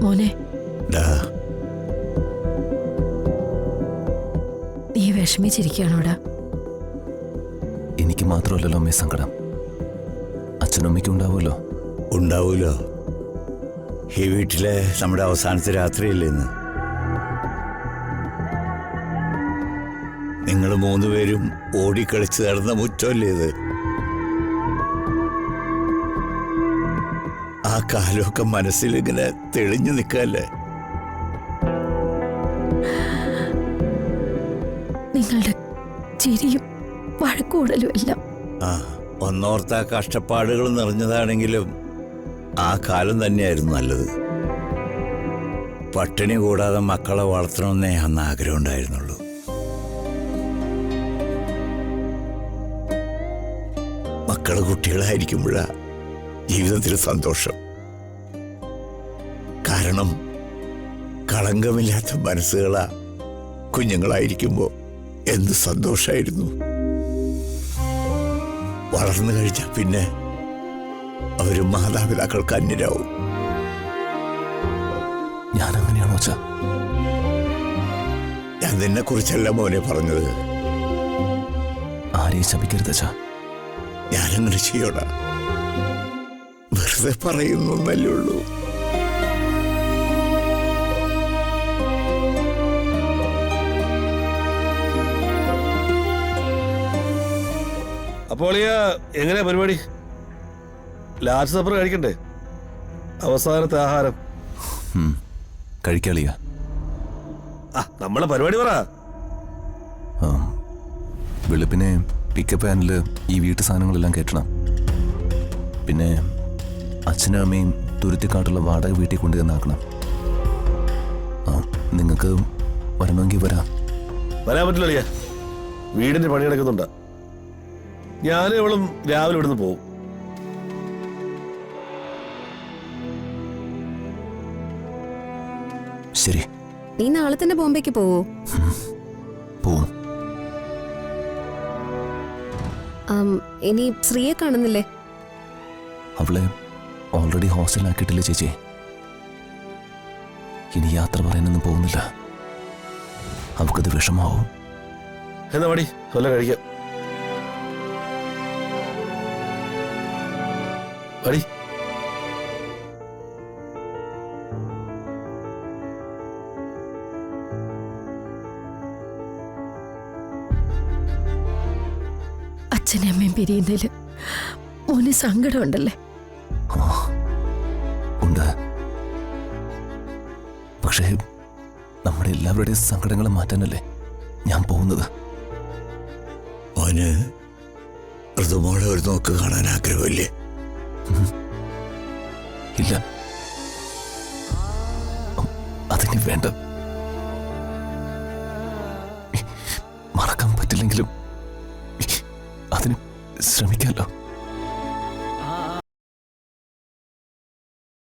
മോനെ, നീ വിഷമിച്ചിരിക്കുകയാണോടാ? എനിക്ക് മാത്രമല്ലല്ലോ അമ്മേ സങ്കടം, അച്ഛനും അമ്മയ്ക്കും ഉണ്ടാവുമല്ലോ. ഉണ്ടാവൂലോ. ഈ വീട്ടിലെ നമ്മുടെ അവസാനത്തെ രാത്രിയല്ലേ ഇന്ന്. നിങ്ങൾ മൂന്നുപേരും ഓടിക്കളിച്ച് നടന്ന മുറ്റമല്ലേ ഇത്. ആ കാലമൊക്കെ മനസ്സിലിങ്ങനെ തെളിഞ്ഞു നിൽക്കല്ലേ. നിങ്ങളുടെ ചിരിയും വഴക്കൂടലും എല്ലാം ഒന്നോർത്ത കഷ്ടപ്പാടുകൾ നിറഞ്ഞതാണെങ്കിലും ആ കാലം തന്നെയായിരുന്നു നല്ലത്. പട്ടിണി കൂടാതെ മക്കളെ വളർത്തണമെന്നേ അന്ന് ആഗ്രഹം ഉണ്ടായിരുന്നുള്ളൂ. മക്കള് കുട്ടികളായിരിക്കുമ്പോഴാ ജീവിതത്തിൽ സന്തോഷം. കാരണം കളങ്കമില്ലാത്ത മനസ്സുകളാ കുഞ്ഞുങ്ങളായിരിക്കുമ്പോ എന്ത് സന്തോഷായിരുന്നു. വളർന്നു കഴിഞ്ഞാ പിന്നെ അവര് മാതാപിതാക്കൾക്ക് അന്യരാവും. ഞാൻ അങ്ങനെയാണോ അച്ഛാ? ഞാൻ നിന്നെ കുറിച്ചല്ല മോനെ പറഞ്ഞത്. ആരെയും ശപിക്കരുത് അച്ഛാ. ഞാനങ്ങനെ ചെയ്യോടാ, വെറുതെ പറയുന്നല്ലേ ഉള്ളൂ. അപ്പോൾ എങ്ങനെയാ പരിപാടി? ലാസ്റ്റ് സപ്പർ കഴിക്കണ്ടേ? അവസാനത്തെ ആഹാരം കഴിക്കാളിയ. നമ്മളെ പരിപാടി പറ. വെളുപ്പിനെ പിക്കപ്പ് വാനിൽ ഈ വീട്ടു സാധനങ്ങളെല്ലാം കയറ്റണം. പിന്നെ അച്ഛനും അമ്മയും തുരുത്തിക്കാട്ടുള്ള വാടക വീട്ടിൽ കൊണ്ടുവന്നാക്കണം. നിങ്ങൾക്ക് വരണമെങ്കിൽ വരാൻ പറ്റില്ല. വീടിന്റെ പണി നടക്കുന്നുണ്ട്. ഞാനും ഇവളും രാവിലെ ഇവിടുന്ന് പോവും. ശരി. നീ നാളെ തന്നെ ബോംബെക്ക് പോവോ? പോവും. ഇനി ശ്രീയെ കാണുന്നില്ലേ? അവളെ ഓൾറെഡി ഹോസ്റ്റലിലാക്കിയിട്ടില്ലേ ചേച്ചി. ഇനി യാത്ര പറയാനൊന്നും പോകുന്നില്ല. അവൾക്കത് വിഷമാവും. എന്നാ മടി വല്ല കഴിക്കാം. മടി. അച്ഛനും അമ്മയും പിരിയുന്നതില് മോന് സങ്കടമുണ്ടല്ലേ? ഉണ്ട്. പക്ഷേ നമ്മുടെ എല്ലാവരുടെയും സങ്കടങ്ങൾ മാറ്റാനല്ലേ ഞാൻ പോകുന്നത്. മോന് ഋതുമോളെ ഒരു നോക്ക് കാണാൻ ആഗ്രഹമില്ലേ? ഇല്ല, അതിന് വേണ്ട. മറക്കാൻ പറ്റില്ലെങ്കിലും അതിന് ശ്രമിക്കാമല്ലോ.